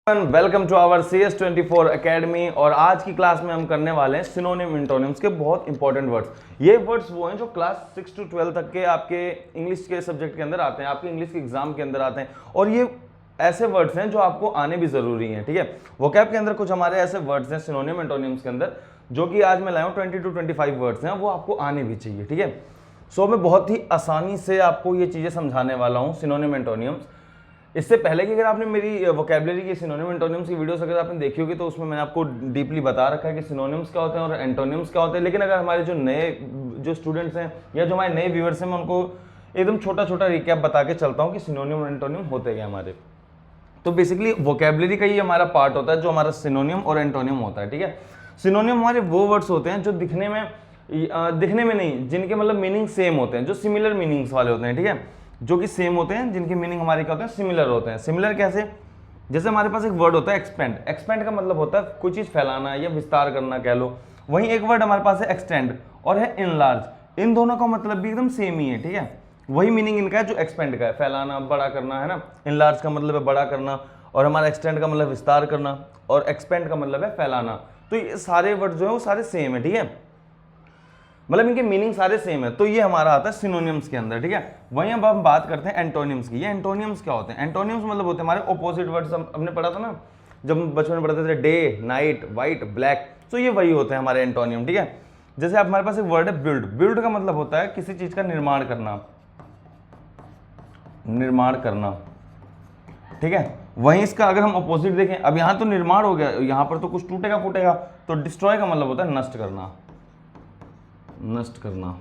Welcome to our CS24 academy. और आज की क्लास में हम करने वाले हैं सिनोनिम इंटोनिम्स के बहुत इंपॉर्टेंट वर्ड्स। ये वर्ड्स वो हैं जो क्लास 6 to 12 तक के आपके इंग्लिश के सब्जेक्ट के अंदर आते हैं, आपके इंग्लिश के एग्जाम के अंदर आते हैं। और ये ऐसे वर्ड्स हैं जो आपको आने भी जरूरी हैं, ठीक है। वोकैब के अंदर कुछ हमारे ऐसे वर्ड्स हैं सिनोनिम इंटोनिम्स के अंदर जो कि आज मैं लाया हूँ 20 to 25 वर्ड्स हैं, वो आपको आने भी चाहिए, ठीक है। सो मैं बहुत ही आसानी से आपको ये चीज़ें समझाने वाला हूँ सिनोनिम इंटोनिम्स। इससे पहले कि अगर आपने मेरी वोकैबुलरी की सिनोनिम एंटोनिम्स की वीडियोस अगर आपने देखी होगी तो उसमें मैंने आपको डीपली बता रखा है कि सिनोनिम्स क्या होते हैं और एंटोनिम्स क्या होते हैं। लेकिन अगर हमारे जो स्टूडेंट्स हैं या जो हमारे नए व्यूअर्स हैं, मैं उनको एकदम छोटा छोटा रिकैप बता के चलता हूँ कि सिनोनिम और एंटोनिम होते क्या हमारे। तो बेसिकली वोकैबुलरी का ही हमारा पार्ट होता है जो हमारा सिनोनिम और एंटोनिम होता है, ठीक है। सिनोनिम हमारे वो वर्ड्स होते हैं जो दिखने में नहीं, जिनके मतलब मीनिंग सेम होते हैं, जो सिमिलर मीनिंग्स वाले होते हैं, ठीक है, जो कि सेम होते हैं, जिनके मीनिंग हमारे क्या होते हैं, सिमिलर होते हैं। सिमिलर कैसे? जैसे हमारे पास एक वर्ड होता है एक्सपेंड। एक्सपेंड का मतलब होता है कोई चीज फैलाना या विस्तार करना कह लो। वहीं एक वर्ड हमारे पास है एक्सटेंड और है इनलार्ज। इन दोनों का मतलब भी एकदम सेम ही है, ठीक है। वही मीनिंग इनका है जो एक्सपेंड का है, फैलाना, बड़ा करना, है ना। इनलार्ज का मतलब है बड़ा करना और हमारा एक्सटेंड का मतलब विस्तार करना और एक्सपेंड का मतलब है फैलाना। तो ये सारे वर्ड जो है वो सारे सेम है, ठीक है, मतलब इनके मीनिंग सारे सेम है। तो ये हमारा आता है सिनोनिम्स के अंदर, ठीक है। वहीं अब हम बात करते हैं एंटोनिम्स की। ये एंटोनिम्स क्या होते हैं? एंटोनिम्स मतलब होते हैं हमारे ऑपोजिट वर्ड्स। हमने पढ़ा था ना जब हम बचपन में पढ़ते थे, डे, नाइट, वाइट, ब्लैक। तो ये वही होते हैं हमारे एंटोनियम, ठीक है। जैसे आप हमारे पास एक वर्ड है बिल्ड। बिल्ड का मतलब होता है किसी चीज का निर्माण करना, निर्माण करना, ठीक है। वहीं इसका अगर हम अपोजिट देखें, अब यहाँ तो निर्माण हो गया, यहाँ पर तो कुछ टूटेगा फूटेगा, तो डिस्ट्रॉय का मतलब होता है नष्ट करना, नष्ट करना।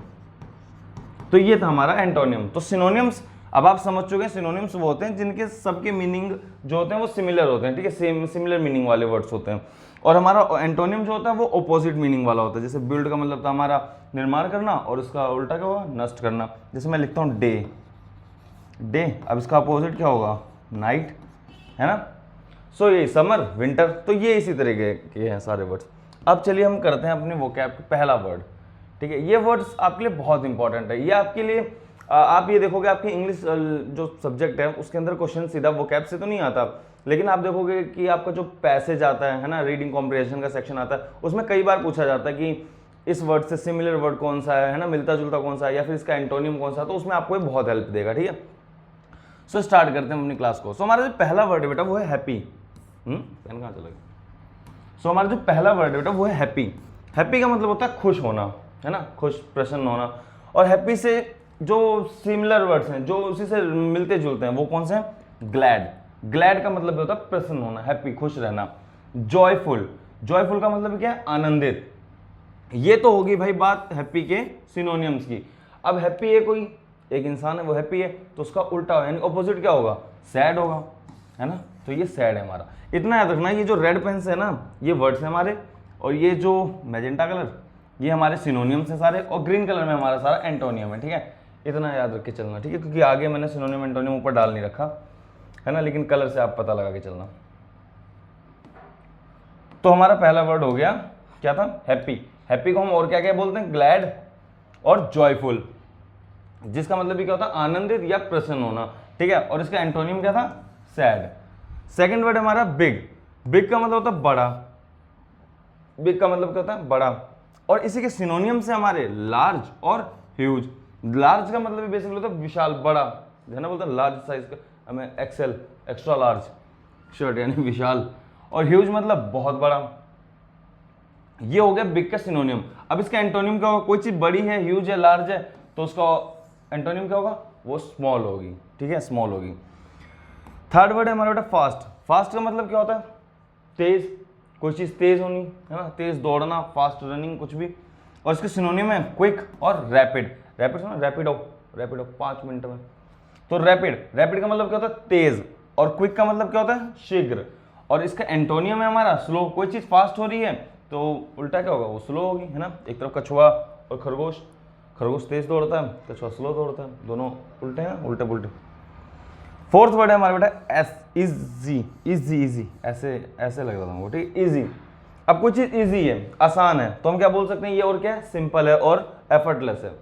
तो ये था हमारा एंटोनियम। तो सिनोनिम्स अब आप समझ चुके हैं, सिनोनिम्स वो होते हैं जिनके सबके मीनिंग जो होते हैं वो सिमिलर होते हैं, ठीक है, सेम सिमिलर मीनिंग वाले वर्ड्स होते हैं। और हमारा एंटोनियम जो होता है वो ऑपोजिट मीनिंग वाला होता है। जैसे बिल्ड का मतलब था हमारा निर्माण करना और इसका उल्टा क्या होगा, नष्ट करना। जैसे मैं लिखता हूँ डे, डे, अब इसका अपोजिट क्या होगा, नाइट, है ना। सो ये समर, विंटर। तो ये इसी तरीके के हैं सारे वर्ड्स। अब चलिए हम करते हैं अपने वोकैब का पहला वर्ड, ठीक है। ये वर्ड्स आपके लिए बहुत इंपॉर्टेंट है। ये आपके लिए आप ये देखोगे आपके इंग्लिश जो सब्जेक्ट है उसके अंदर क्वेश्चन सीधा वोकैब से तो नहीं आता, लेकिन आप देखोगे कि आपका जो पैसेज आता है ना, रीडिंग कॉम्प्रिहेंशन का सेक्शन आता है, उसमें कई बार पूछा जाता है कि इस वर्ड से सिमिलर वर्ड कौन सा है ना, मिलता जुलता कौन सा है, या फिर इसका एंटोनियम कौन सा है। तो उसमें आपको ये बहुत हेल्प देगा, ठीक है। सो स्टार्ट करते हैं अपनी क्लास को। सो हमारा जो पहला वर्ड है बेटा वो है हैप्पी। पेन कहाँ चला गया? सो हमारा जो पहला वर्ड है बेटा वो है हैप्पी। हैप्पी का मतलब होता है खुश होना, है ना, खुश, प्रसन्न होना। और हैप्पी से जो सिमिलर वर्ड्स हैं, जो उसी से मिलते जुलते हैं, वो कौन से हैं? ग्लैड। ग्लैड का मतलब होता है प्रसन्न होना, हैप्पी, खुश रहना। जॉयफुल, जॉयफुल का मतलब क्या है? आनंदित। ये तो होगी भाई बात हैप्पी के सिनोनियम्स की। अब हैप्पी है, कोई एक इंसान है वो हैप्पी है, तो उसका उल्टा यानी ऑपोजिट क्या होगा? सैड होगा, है ना। तो ये सैड है हमारा। इतना याद रखना, ये जो रेड पेन है ना, ये वर्ड्स है हमारे, और ये जो मैजेंटा कलर, ये हमारे सिनोनियम्स हैं सारे, और ग्रीन कलर में हमारा सारा एंटोनियम है, ठीक है। इतना याद रख के चलना, ठीक है, क्योंकि आगे मैंने सिनोनियम एंटोनियम ऊपर डाल नहीं रखा है ना, लेकिन कलर से आप पता लगा के चलना। तो हमारा पहला वर्ड हो गया, क्या था? हैप्पी। हैप्पी को हम और क्या क्या बोलते हैं? ग्लैड और जॉयफुल, जिसका मतलब भी क्या होता है? आनंदित या प्रसन्न होना, ठीक है। और इसका एंटोनियम क्या था? सैड। सेकंड वर्ड हमारा बिग। बिग का मतलब होता है बड़ा। बिग का मतलब क्या होता है? बड़ा। और इसी के सिनोनियम से हमारे लार्ज और ह्यूज। लार्ज का मतलब बेसिकली होता है विशाल, बड़ा, है ना, बोलते हैं लार्ज साइज का, हमें एक्सेल, एक्स्ट्रा लार्ज शर्ट यानी विशाल। और ह्यूज मतलब बहुत बड़ा। ये हो गया बिग का सिनोनियम। अब इसका एंटोनियम क्या होगा? कोई चीज बड़ी है, ह्यूज है, लार्ज है, तो उसका एंटोनियम क्या होगा? वो स्मॉल होगी, ठीक है, स्मॉल होगी। थर्ड वर्ड है हमारा बेटा फास्ट। फास्ट का मतलब क्या होता है? तेज, कोई चीज तेज होनी, है ना, तेज दौड़ना, फास्ट रनिंग, कुछ भी। और इसके सिनोनिम है क्विक और रैपिड। रैपिड सुना, रैपिडो, रैपिडो 5 मिनट में। तो रैपिड, रैपिड का मतलब क्या होता है? तेज। और क्विक का मतलब क्या होता है? शीघ्र। और इसका एंटोनियम है हमारा स्लो। कोई चीज फास्ट हो रही है तो उल्टा क्या होगा? वो स्लो होगी, है ना। एक तरफ कछुआ और खरगोश, खरगोश तेज दौड़ता है, कछुआ स्लो दौड़ता है, दोनों उल्टे हैं, उल्टे पुल्टे। फोर्थ वर्ड है हमारा बेटा एस, इजी। इजी, इजी, ऐसे ऐसे लग रहा था वो, ठीक है, इजी। अब कोई चीज इजी है, आसान है, तो हम क्या बोल सकते हैं? ये और क्या है? सिंपल है और एफर्टलेस है।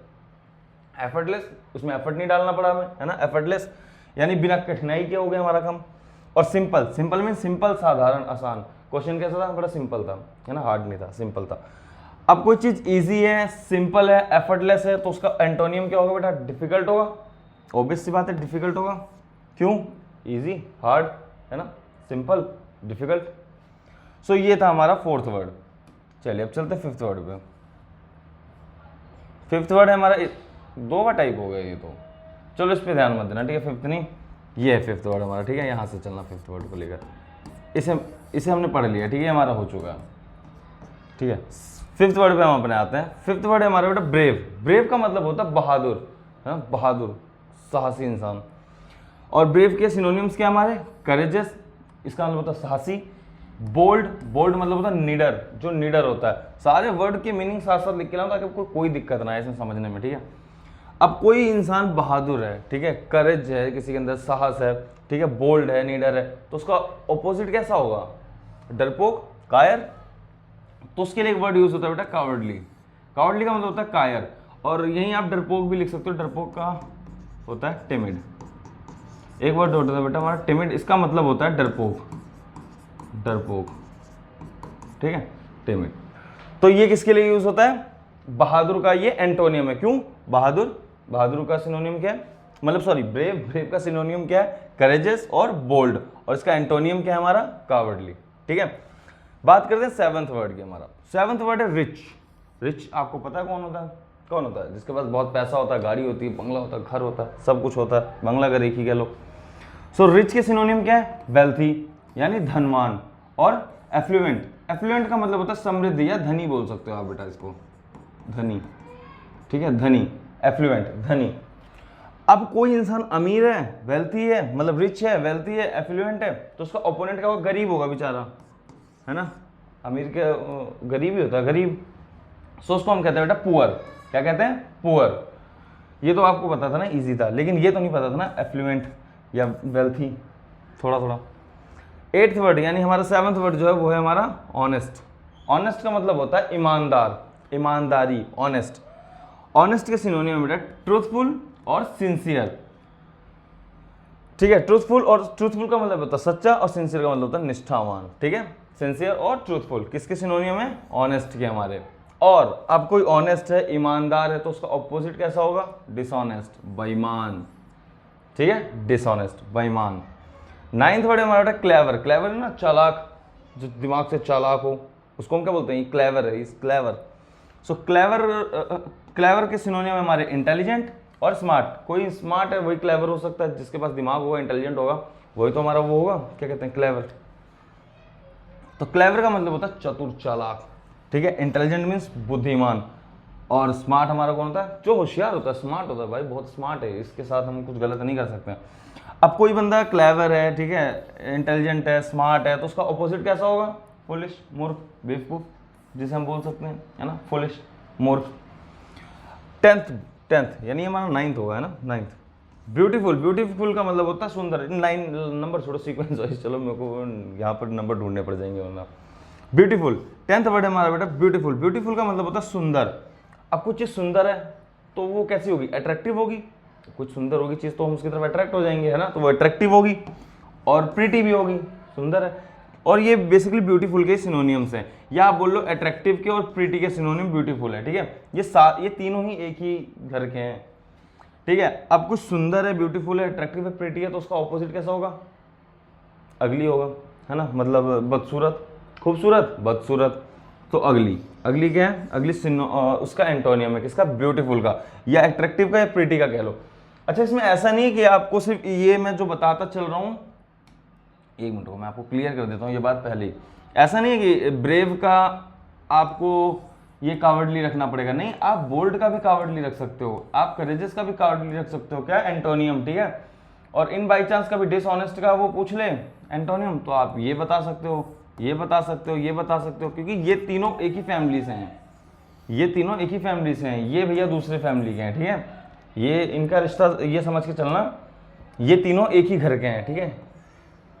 एफर्टलेस, उसमें एफर्ट नहीं डालना पड़ा हमें, है ना, एफर्टलेस यानी बिना कठिनाई के हो गया हमारा काम। और सिंपल, सिंपल मीन सिंपल, साधारण, आसान। क्वेश्चन कैसा था? बड़ा सिंपल था, है ना, हार्ड नहीं था, सिंपल था। अब कोई चीज इजी है, सिंपल है, एफर्टलेस है, तो उसका एंटोनियम क्या होगा बेटा? डिफिकल्ट होगा। ऑब्वियस सी बात है, डिफिकल्ट होगा। क्यों? इजी, हार्ड, है ना, सिंपल, डिफिकल्ट। सो ये था हमारा फोर्थ वर्ड। चलिए अब चलते फिफ्थ वर्ड पे। फिफ्थ वर्ड है हमारा, दो का टाइप हो गया ये तो, चलो इस पे ध्यान मत देना, ठीक है, फिफ्थ नहीं, ये है फिफ्थ वर्ड हमारा, ठीक है, यहाँ से चलना फिफ्थ वर्ड को लेकर। इसे हमने पढ़ लिया, ठीक है, हमारा हो चुका है, ठीक है। फिफ्थ वर्ड पे हम अपने आते हैं। फिफ्थ वर्ड है हमारा बेटा ब्रेव। ब्रेव का मतलब होता है बहादुर, है ना, बहादुर, साहसी इंसान। और ब्रेव के सिनोनिम्स क्या हमारे? करेजियस, इसका मतलब होता है साहसी। बोल्ड, बोल्ड मतलब होता है निडर, जो निडर होता है। सारे वर्ड के मीनिंग साथ साथ लिख के लाऊं ताकि आपको कोई दिक्कत ना आए इसमें समझने में, ठीक है। अब कोई इंसान बहादुर है, ठीक है, करेज है, किसी के अंदर साहस है, ठीक है, बोल्ड है, निडर है, तो उसका ऑपोजिट कैसा होगा? डरपोक, कायर। तो उसके लिए एक वर्ड यूज होता है बेटा कावर्डली। कावर्डली का मतलब होता है कायर, और यहीं आप डरपोक भी लिख सकते हो। डरपोक का होता है टिमिड। एक वर्ड होता है बेटा हमारा टिमिड, इसका मतलब होता है डरपोक, डरपोक, ठीक है, टिमिड। तो ये किसके लिए यूज होता है? बहादुर का ये एंटोनियम है। क्यों? बहादुर, बहादुर का सिनोनियम क्या है? मतलब सॉरी, ब्रेव, ब्रेव का सिनोनियम क्या है? करेजियस और बोल्ड, और इसका एंटोनियम क्या है हमारा? कावर्डली, ठीक है। बात करते हैं सेवंथ वर्ड की। हमारा सेवंथ वर्ड है रिच। रिच आपको पता है कौन होता है? कौन होता है? जिसके पास बहुत पैसा होता है, गाड़ी होती है, बंगला होता है, घर होता है, सब कुछ होता है, बंगला घर एक ही कह लो। सो रिच के सिनोनियम क्या है? वेल्थी यानी धनवान, और एफ्लुएंट। एफ्लुएंट का मतलब होता है समृद्धि या धनी बोल सकते हो आप बेटा इसको, धनी, ठीक है, धनी, एफ्लुएंट, धनी। अब कोई इंसान अमीर है, वेल्थी है, मतलब रिच है, वेल्थी है, एफ्लुएंट है, तो उसका ओपोनेंट क्या होगा? गरीब होगा बेचारा, है ना। अमीर के गरीब ही होता है, गरीब। सो उसको हम कहते हैं बेटा पुअर। क्या कहते हैं? पुअर। ये तो आपको पता था ना, इजी था, लेकिन ये तो नहीं पता था ना, एफ्लुएंट या वेल्थी, थोड़ा थोड़ा। एट्थ वर्ड यानी हमारा सेवंथ वर्ड जो है वो है हमारा ऑनेस्ट। ऑनेस्ट का मतलब होता है ईमानदार, ईमानदारी, ऑनेस्ट। ऑनेस्ट के सिनोनियम बेटा ट्रूथफुल और सिंसियर, ठीक है। ट्रूथफुल, और ट्रूथफुल का मतलब होता है सच्चा, और सिंसियर का मतलब होता है निष्ठावान, ठीक है। सिंसियर और ट्रूथफुल किसके सिनोनियम है? ऑनेस्ट के हमारे। और अब कोई ऑनेस्ट है, ईमानदार है, तो उसका ऑपोजिट कैसा होगा? डिसऑनेस्ट, बेईमान, ठीक है, डिसऑनेस्ट, बेईमान। नाइन्थ वर्ड हमारा बेटा क्लेवर। क्लेवर है ना, चालाक, जो दिमाग से चालाक हो, उसको हम क्या बोलते हैं? क्लेवर है, इस क्लेवर। सो क्लेवर, क्लेवर के सिनोनियम है हमारे इंटेलिजेंट और स्मार्ट। कोई स्मार्ट है वही क्लेवर हो सकता है, जिसके पास दिमाग होगा, इंटेलिजेंट होगा, वही तो हमारा वो होगा, क्या कहते हैं? क्लेवर। तो क्लेवर का मतलब होता है चतुर, चालाक, ठीक है। इंटेलिजेंट मीन्स बुद्धिमान, और स्मार्ट हमारा कौन होता है? जो होशियार होता है, स्मार्ट होता है, भाई बहुत स्मार्ट है, इसके साथ हम कुछ गलत नहीं कर सकते। अब कोई बंदा क्लेवर है, ठीक है, इंटेलिजेंट है, स्मार्ट है, तो उसका ऑपोजिट कैसा होगा? फुलिश, मूर्ख, बेवकूफ, जिसे हम बोल सकते हैं, है ना, फुलिश, मूर्ख। टेंथ यानी हमारा नाइन्थ होगा, है ना, नाइन्थ। ब्यूटीफुल। ब्यूटीफुल का मतलब होता है सुंदर। 9 नंबर छोड़ो, सीक्वेंस वाइज चलो, मेरे को यहाँ पर नंबर ढूंढने पड़ जाएंगे वरना। ब्यूटीफुल, टेंथ वर्ड है हमारा बेटा ब्यूटीफुल। ब्यूटीफुल का मतलब होता है सुंदर। अब कुछ चीज़ सुंदर है तो वो कैसी होगी? अट्रैक्टिव होगी। कुछ सुंदर होगी चीज़ तो हम उसकी तरफ अट्रैक्ट हो जाएंगे, है ना, तो वो अट्रैक्टिव होगी, और प्रीटी भी होगी, सुंदर है। और ये बेसिकली ब्यूटीफुल के सिनोनियम्स हैं, या आप बोल लो अट्रैक्टिव के और प्रीटी के सिनोनियम ब्यूटीफुल है, ठीक है। ये तीनों ही एक ही घर के हैं, ठीक है। अब कुछ सुंदर है, ब्यूटीफुल है, अट्रैक्टिव है, प्रीटी है, तो उसका ऑपोजिट कैसा होगा? अगली होगा, है ना, मतलब बदसूरत, खूबसूरत, बदसूरत, तो अगली। अगली क्या है? अगली उसका एंटोनियम है किसका? ब्यूटीफुल का, या अट्रैक्टिव का, या प्रीटी का कह लो। अच्छा, इसमें ऐसा नहीं है कि आपको सिर्फ ये मैं जो बताता चल रहा हूँ, एक मिनट को मैं आपको क्लियर कर देता हूँ ये बात पहले ही। ऐसा नहीं है कि ब्रेव का आपको ये कावर्डली रखना पड़ेगा, नहीं, आप बोल्ड का भी कावर्डली रख सकते हो, आप करेजियस का भी कावर्डली रख सकते हो, क्या एंटोनियम, ठीक है। और इन बाई चांस कभी डिसऑनेस्ट का वो पूछ ले एंटोनियम, तो आप ये बता सकते हो, ये बता सकते हो, ये बता सकते हो, क्योंकि ये तीनों एक ही फैमिली से हैं, ये तीनों एक ही फैमिली से हैं, ये भैया दूसरे फैमिली के हैं, ठीक है। ये इनका रिश्ता ये समझ के चलना, ये तीनों एक ही घर के हैं, ठीक है,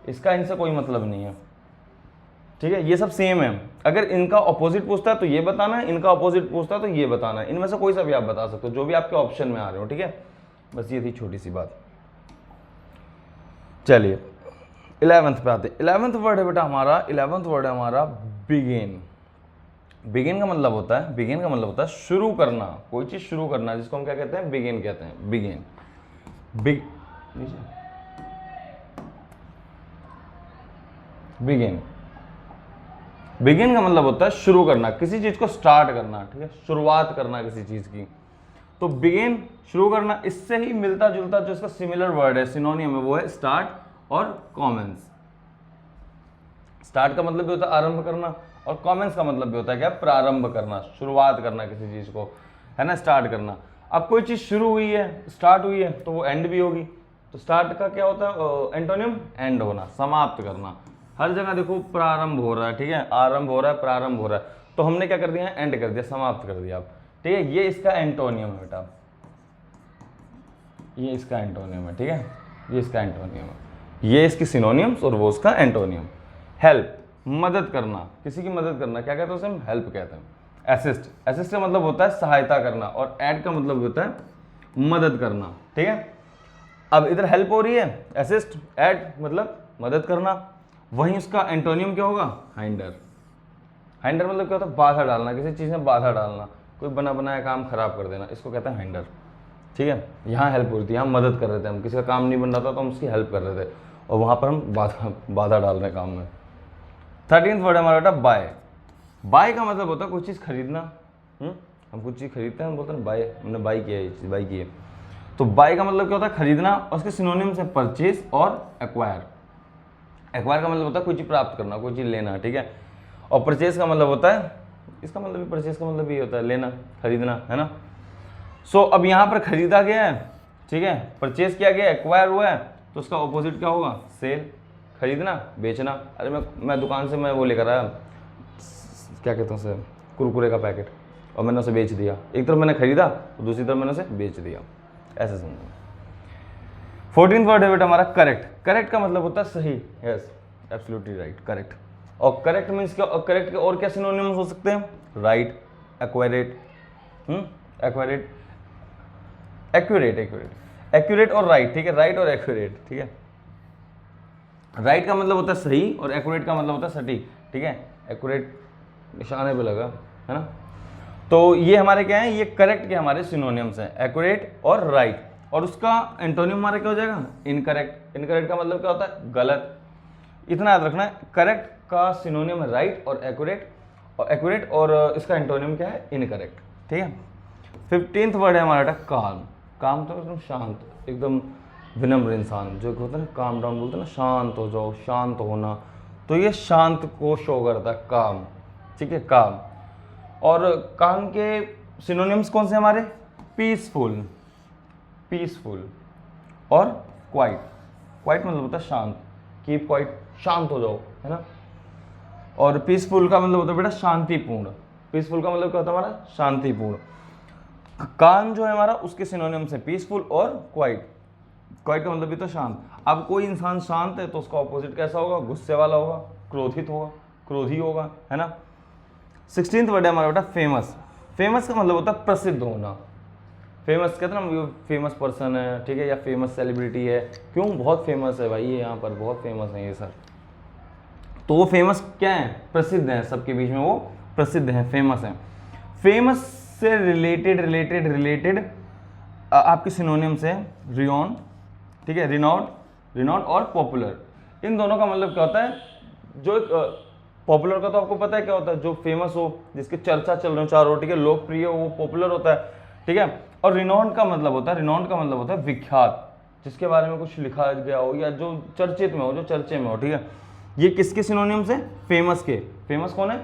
इसका इनसे कोई मतलब नहीं है, ठीक है, ये सब सेम है। अगर इनका ऑपोजिट पूछता है तो ये बताना है, इनका ऑपोजिट पूछता है तो ये बताना है, इनमें से कोई सा भी आप बता सकते हो, जो भी आपके ऑप्शन में आ रहे हो, ठीक है। बस ये थी छोटी सी बात। चलिए 11th पे आते हैं। 11th वर्ड है बेटा हमारा, 11th वर्ड है हमारा बिगिन। बिगिन का मतलब होता है, बिगिन का मतलब होता है शुरू करना, कोई चीज शुरू करना, जिसको हम क्या कहते हैं, बिगिन कहते हैं। बिगिन, बिगिन, बिगिन का मतलब होता है शुरू करना, किसी चीज को स्टार्ट करना, ठीक है, शुरुआत करना किसी चीज की। तो बिगिन शुरू करना, इससे ही मिलता जुलता जो इसका सिमिलर वर्ड है, सिनोनियम है, वो है स्टार्ट और कॉमेंस। स्टार्ट का मतलब भी होता है आरंभ करना, और कॉमेंस का मतलब भी होता है क्या, प्रारंभ करना, शुरुआत करना किसी चीज को, है ना, स्टार्ट करना। अब कोई चीज शुरू हुई है, स्टार्ट हुई है, तो वो एंड भी होगी। तो स्टार्ट का क्या होता है एंटोनियम, एंड होना, समाप्त करना। हर जगह देखो प्रारंभ हो रहा है, ठीक है, आरंभ हो रहा है, प्रारंभ हो रहा है, तो हमने क्या कर दिया, एंड कर दिया, समाप्त कर दिया। ठीक है, ये इसका एंटोनियम है बेटा, ये इसका एंटोनियम है, ठीक है, ये इसका एंटोनियम है, ये इसकी सिनोनियम्स और वो उसका एंटोनियम। हेल्प, मदद करना, किसी की मदद करना, क्या कहते हैं उसे हम, हेल्प कहते हैं। असिस्ट, असिस्ट का मतलब होता है सहायता करना, और ऐड का मतलब होता है मदद करना, ठीक है। अब इधर हेल्प हो रही है, असिस्ट, ऐड मतलब मदद करना, वहीं उसका एंटोनियम क्या होगा, हाइंडर। हाइंडर मतलब क्या होता है, बाधा डालना, किसी चीज़ में बाधा डालना, कोई बना बनाया काम खराब कर देना, इसको कहते हैं हाइंडर, ठीक है। यहाँ हेल्प हो रही थी, यहाँ मदद कर रहे थे हम, किसी का काम नहीं बन रहा था तो हम उसकी हेल्प कर रहे थे, और वहाँ पर हम बाधा डाल रहे हैं काम में। 13th वर्ड है हमारा बेटा बाय। बाय का मतलब होता है कोई चीज़ खरीदना। हम कुछ चीज़ खरीदते हैं, हम बोलते हैं बाय, हमने बाय किया है, ये चीज़ बाय की है। तो बाय का मतलब क्या होता है, खरीदना, और उसके सिनोनिम्स है परचेज और एक्वायर। एक्वायर का मतलब होता है कोई चीज़ प्राप्त करना, कोई चीज़ लेना, ठीक है। और परचेज का मतलब होता है, इसका मतलब भी, परचेज का मतलब ये होता है लेना, खरीदना, है ना। सो अब यहाँ पर खरीदा गया है, ठीक है, परचेज किया गया, एक्वायर हुआ है, तो उसका ऑपोजिट क्या होगा, सेल, खरीदना, बेचना। अरे मैं दुकान से मैं वो लेकर आया, क्या कहते हैं उसे, कुरकुरे का पैकेट, और मैंने उसे बेच दिया। एक तरफ मैंने खरीदा तो दूसरी तरफ मैंने उसे बेच दिया, ऐसे समझो। 14th वर्ड है बेटा हमारा करेक्ट। करेक्ट का मतलब होता है सही, यस, एब्सोल्युटली राइट, करेक्ट। और करेक्ट मीन्स क्या, करेक्ट के और क्या सिनोनिम्स हो सकते हैं, right, accurate, accurate, accurate, accurate, accurate और राइट, ठीक है, राइट और एक्यूरेट, ठीक है। राइट का मतलब होता है सही, और एक्यूरेट का मतलब होता है सटीक, ठीक है। एक्यूरेट निशाने पे लगा, है ना। तो ये हमारे क्या है, ये करेक्ट के हमारे सिनोनिम्स हैं, एक्यूरेट और राइट। और उसका एंटोनिम हमारा क्या हो जाएगा, इनकरेक्ट। इनकरेक्ट का मतलब क्या होता है, गलत। इतना याद रखना है, करेक्ट का सिनोनिम है राइट और एक्यूरेट, और इसका एंटोनिम क्या है, इनकरेक्ट, ठीक है। 15th वर्ड है हमारा काम। काम तो एकदम शांत, एकदम विनम्र इंसान, जो होता है ना, काम डाउन बोलते हैं ना, शांत हो जाओ, शांत होना, तो ये शांत को शो करता है काम, ठीक है, काम। और काम के सिनोनिम्स कौन से हमारे, पीसफुल, पीसफुल और क्वाइट। क्वाइट मतलब होता है शांत, कीप क्वाइट, शांत हो जाओ, है ना। और पीसफुल का मतलब होता है बेटा शांतिपूर्ण। पीसफुल का मतलब क्या होता है हमारा, शांतिपूर्ण। काम जो है हमारा, उसके सिनोनिम्स है पीसफुल और क्वाइट। क्वाइट का मतलब भी तो शांत। अब कोई इंसान शांत है तो उसका ऑपोजिट कैसा होगा, गुस्से वाला होगा, क्रोधित होगा, क्रोधी होगा, है ना। 16th वर्ड है हमारा बेटा फेमस। फेमस का मतलब होता है प्रसिद्ध होना। फेमस कहते हैं ना, फेमस पर्सन है, ठीक है, या फेमस सेलिब्रिटी है, क्यों, बहुत फेमस है भाई, ये यहाँ पर बहुत फेमस है ये सर। तो वो फेमस क्या है, प्रसिद्ध है, सबके बीच में वो प्रसिद्ध है, फेमस है। फेमस से रिलेटेड आपके सिनोनिम्स है रिनॉन, ठीक है, रिनॉन्ड और पॉपुलर। इन दोनों का मतलब क्या होता है, जो पॉपुलर का तो आपको पता है क्या होता है, जो फेमस हो, जिसके चर्चा चल रहे हो चारों, ठीक है, लोकप्रिय हो, वो पॉपुलर होता है, ठीक है। और रिनॉन्ड का मतलब होता है, विख्यात, जिसके बारे में कुछ लिखा गया हो, या जो चर्चित में हो, जो चर्चे में हो, ठीक है। ये किसके सिनोनिम्स है, फेमस के। फेमस कौन है,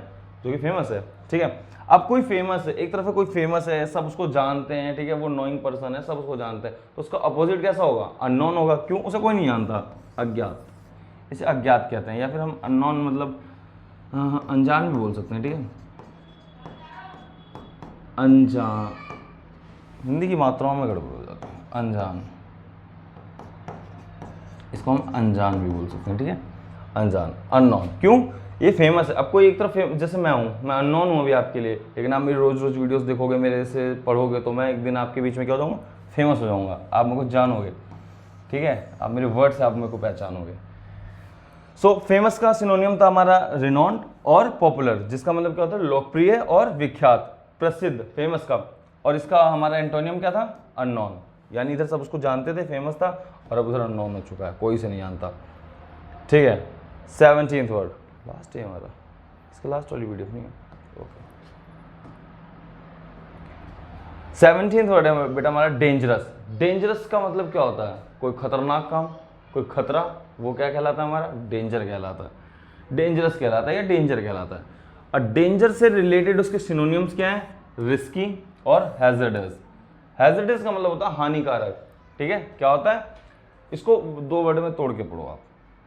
जो कि फेमस है, ठीक है। अब कोई फेमस है, एक तरफ से कोई फेमस है, सब उसको जानते हैं, ठीक है, वो नोइंग पर्सन है, सब उसको जानते हैं, तो उसका अपोजिट कैसा होगा, अननोन होगा, क्यों, उसे कोई नहीं जानता, अज्ञात, इसे अज्ञात कहते हैं। या फिर हम अननोन मतलब अनजान भी बोल सकते हैं, ठीक है, अनजान, हिंदी की मात्राओं में गड़बड़ हो जाता है, अनजान, इसको हम अनजान भी बोल सकते हैं, ठीक है, अनजान, अननोन, क्यों, ये फेमस है। अब कोई एक तरफ जैसे मैं हूँ, मैं अननोन हूँ अभी आपके लिए, लेकिन आप मेरी रोज़ वीडियोस देखोगे, मेरे से पढ़ोगे, तो मैं एक दिन आपके बीच में क्या हो जाऊँगा, फेमस हो जाऊँगा, आप मेरे को जानोगे, ठीक है, आप मेरे वर्ड से आप मेरे को पहचानोगे। सो फेमस का सिनोनियम था हमारा रिनॉन्ड और पॉपुलर, जिसका मतलब क्या होता है लोकप्रिय और विख्यात, प्रसिद्ध, फेमस का। और इसका हमारा एंटोनियम क्या था, अननोन, यानी इधर सब उसको जानते थे, फेमस था, और अब उधर अननोन हो चुका है, कोई से नहीं जानता। ठीक है, 17th वर्ड, लास्ट है हमारा, इसका लास्ट वाली वीडियो नहीं है, ओके। 17th वर्ड है बेटा हमारा डेंजरस। डेंजरस का मतलब क्या होता है, कोई खतरनाक काम, कोई खतरा, वो क्या कहलाता है हमारा, डेंजर कहलाता है, डेंजरस कहलाता है या डेंजर कहलाता है। और डेंजर से रिलेटेड उसके सिनोनियम्स क्या है, रिस्की और हैजर्डस। हैजर्डस का मतलब होता है हानिकारक, ठीक है, क्या होता है, इसको 2 वर्ड में तोड़ के पढ़ो आप,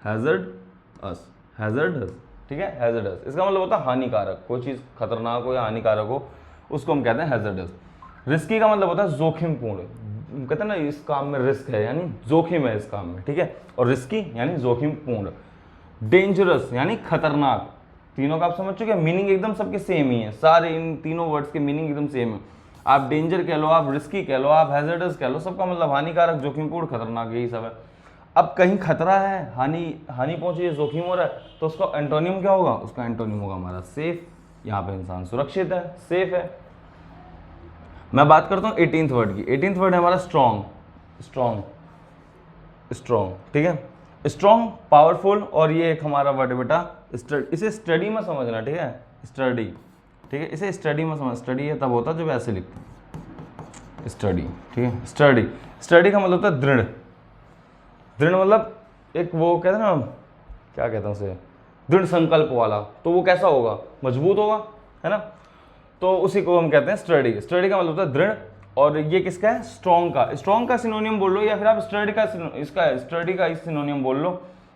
हैजर्डस, हैजर्डस, ठीक है, हैजर्डस, इसका मतलब होता है हानिकारक, कोई चीज़ खतरनाक हो या हानिकारक हो उसको हम कहते हैं हैजर्डस। रिस्की का मतलब होता है जोखिमपूर्ण, कहते हैं ना इस काम में रिस्क है, यानी जोखिम है इस काम में, ठीक है, और रिस्की यानी जोखिमपूर्ण। डेंजरस यानी खतरनाक, तीनों का आप समझ चुके हैं, मीनिंग एकदम सबके सेम ही है, सारे इन तीनों वर्ड्स के मीनिंग एकदम सेम है। आप डेंजर कह लो, आप रिस्की कह लो, आप हैजर्डस कह लो, सबका मतलब हानिकारक, जोखिमपूर्ण, खतरनाक, यही सब है। अब कहीं खतरा है, हानि पहुंची है, जोखिम हो रहा है, तो उसका एंटोनियम क्या होगा, उसका एंटोनियम होगा हमारा सेफ। यहाँ पे इंसान सुरक्षित है, सेफ है। मैं बात करता हूँ 18th वर्ड की। 18th वर्ड है हमारा स्ट्रॉन्ग, स्ट्रॉन्ग, स्ट्रॉन्ग, ठीक है, स्ट्रॉन्ग, पावरफुल। और ये एक हमारा वर्ड है बेटा इसे स्टडी में समझना, ठीक है, स्टडी, ठीक है, इसे स्टडी में समझ, स्टडी है तब होता जब ऐसे लिखते, स्टडी, ठीक है, स्टडी। स्टडी का मतलब होता है दृढ़, दृढ़ मतलब एक वो कहते हैं ना, क्या कहते हैं उसे, दृढ़ संकल्प वाला, तो वो कैसा होगा, मजबूत होगा, है ना, तो उसी को हम कहते हैं स्टडी। स्टडी का मतलब होता है दृढ़। और ये किसका है, स्ट्रॉन्ग का। स्ट्रॉन्ग का सिनोनियम बोल लो, या फिर आप स्टडी का इसका स्टडी का सिनोनियम बोल लो।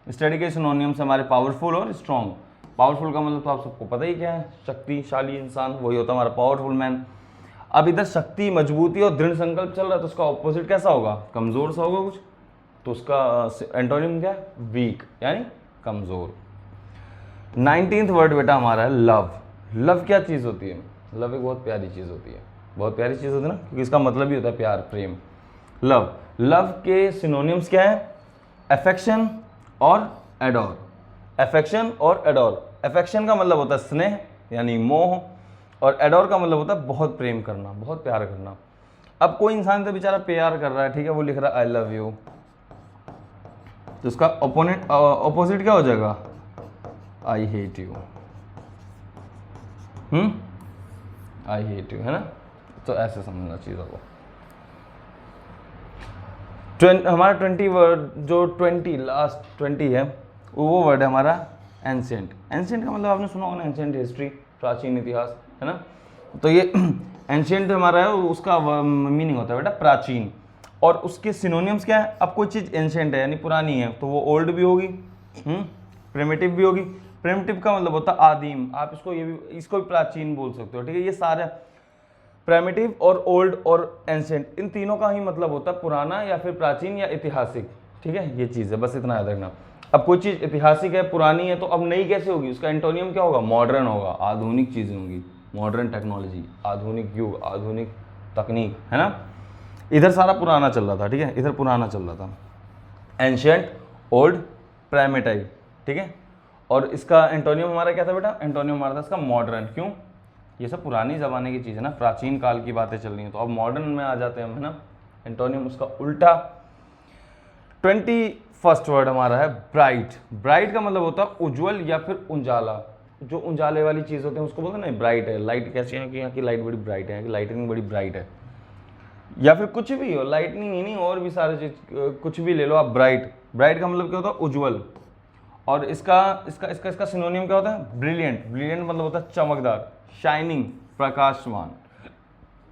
स्टडी के सिनोनियम से हमारे पावरफुल और स्ट्रॉन्ग। पावरफुल का मतलब तो आप सबको पता ही क्या है, शक्तिशाली इंसान, वही होता है हमारा पावरफुल मैन। अब इधर शक्ति, मजबूती और दृढ़ संकल्प चल रहा है, तो उसका ऑपोजिट कैसा होगा, कमजोर सा होगा कुछ, तो उसका एंटोनियम क्या है, वीक, यानी कमजोर। 19th वर्ड बेटा हमारा है लव। लव क्या चीज़ होती है, लव एक बहुत प्यारी चीज़ होती है, बहुत प्यारी चीज़ होती है ना, क्योंकि इसका मतलब ही होता है प्यार, प्रेम, लव। लव के सिनोनिम्स क्या है, अफेक्शन और एडोर। अफेक्शन और एडोर। अफेक्शन का मतलब होता है स्नेह यानी मोह, और एडोर का मतलब होता है बहुत प्रेम करना, बहुत प्यार करना। अब कोई इंसान तो बेचारा प्यार कर रहा है, ठीक है, वो लिख रहा है आई लव यू, तो उसका ऑपोजिट क्या हो जाएगा, I hate you, I hate you, है ना, तो ऐसे समझना चीज़ों को। हमारा 20 वर्ड, जो 20 लास्ट 20 है, वो वर्ड है हमारा एंशिएंट। एंशिएंट का मतलब आपने सुना होगा ना, एंशिएंट हिस्ट्री, प्राचीन इतिहास, है ना, तो ये एंशिएंट हमारा है, उसका मीनिंग होता है बेटा प्राचीन। और उसके सिनोनियम्स क्या है, अब कोई चीज़ एंशिएंट है यानी पुरानी है, तो वो ओल्ड भी होगी, प्रिमिटिव भी होगी। प्रिमिटिव का मतलब होता है आदिम, आप इसको भी प्राचीन बोल सकते हो, ठीक है। ये सारे प्रिमिटिव और ओल्ड और एंशिएंट, इन तीनों का ही मतलब होता है पुराना या फिर प्राचीन या ऐतिहासिक, ठीक है, ये चीज़ है, बस इतना याद रखना। अब कोई चीज़ ऐतिहासिक है, पुरानी है, तो अब नई कैसे होगी, उसका एंटोनियम क्या होगा, मॉडर्न होगा, आधुनिक चीज़ें होंगी, मॉडर्न टेक्नोलॉजी, आधुनिक युग, आधुनिक तकनीक, है ना। इधर सारा पुराना चल रहा था, ठीक है, इधर पुराना चल रहा था, एंशिएंट, ओल्ड, प्राइमेटाइव, ठीक है। और इसका एंटोनियम हमारा क्या था बेटा, एंटोनियम हमारा था इसका मॉडर्न। क्यों, ये सब पुरानी ज़माने की चीज़ है ना, प्राचीन काल की बातें चल रही हैं, तो अब मॉडर्न में आ जाते हैं हम, है ना। एंटोनियम उसका उल्टा। 21st वर्ड हमारा है ब्राइट। ब्राइट का मतलब होता है उज्जवल या फिर उजाला, जो उजाले वाली चीज़ होते हैं उसको बोलते हैं ना ब्राइट है। लाइट कैसी है कि यहाँ की लाइट बड़ी ब्राइट है, कि लाइटनिंग बड़ी ब्राइट है, या फिर कुछ भी हो, लाइटनिंग ही नहीं और भी सारे चीज़, कुछ भी ले लो आप, ब्राइट। ब्राइट का मतलब क्या होता है, उज्जवल। और इसका सिनोनियम क्या होता है, ब्रिलियंट। ब्रिलियंट मतलब होता है चमकदार, शाइनिंग, प्रकाशमान,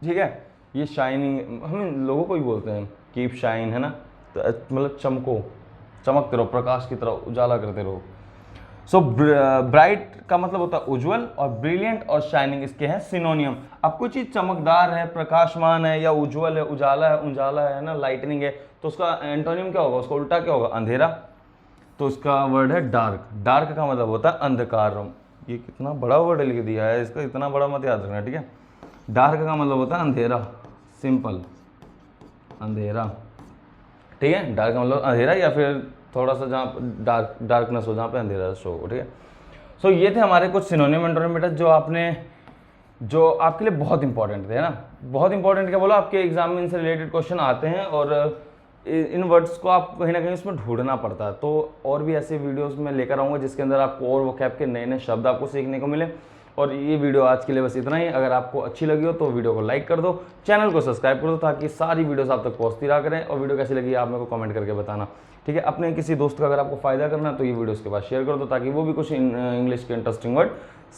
ठीक है। ये शाइनिंग हम लोगों को ही बोलते हैं, कीप शाइन, है ना, तो मतलब चमको, चमकते रहो, प्रकाश की तरह उजाला करते रहो। सो ब्राइट का मतलब होता है उज्जवल, और ब्रिलियंट और शाइनिंग इसके हैं सिनोनियम। अब कोई चीज़ चमकदार है, प्रकाशमान है, या उज्जवल है, उजाला है ना, लाइटनिंग है, तो उसका एंटोनियम क्या होगा, उसका उल्टा क्या होगा, अंधेरा। तो उसका वर्ड है डार्क। डार्क का मतलब होता है अंधकार। ये कितना बड़ा वर्ड लिख दिया है, इसका इतना बड़ा मत याद रखना, ठीक है। डार्क का मतलब होता है अंधेरा, सिंपल, अंधेरा, ठीक है। डार्क का मतलब अंधेरा या फिर थोड़ा सा जहाँ डार्कनेस हो, जहाँ पे अंधेरा शो हो, ठीक है। सो ये थे हमारे कुछ सिनोनिम एंटोनिम बेटा जो आपके लिए बहुत इंपॉर्टेंट थे, है ना। बहुत इंपॉर्टेंट क्या बोलो, आपके एग्जाम में इनसे रिलेटेड क्वेश्चन आते हैं और इन वर्ड्स को आप कहीं ना कहीं उसमें ढूंढना पड़ता है। तो और भी ऐसे वीडियोस में लेकर आऊँगा जिसके अंदर आपको और वोकैब के नए नए शब्द आपको सीखने को मिले। और ये वीडियो आज के लिए बस इतना ही। अगर आपको अच्छी लगी हो तो वीडियो को लाइक कर दो, चैनल को सब्सक्राइब कर दो, ताकि सारी वीडियोस आप तक पहुँचती रहा करें। और वीडियो कैसी लगी आप मेरे को कमेंट करके बताना, ठीक है। अपने किसी दोस्त का अगर आपको फ़ायदा करना है तो ये वीडियो उसके बाद शेयर कर दो, ताकि वो भी कुछ इंग्लिश के इंटरेस्टिंग वर्ड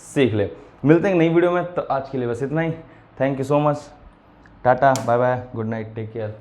सीख ले। मिलते हैं नई वीडियो में, तो आज के लिए बस इतना ही। Thank you so much, tata, bye bye, good night, take care.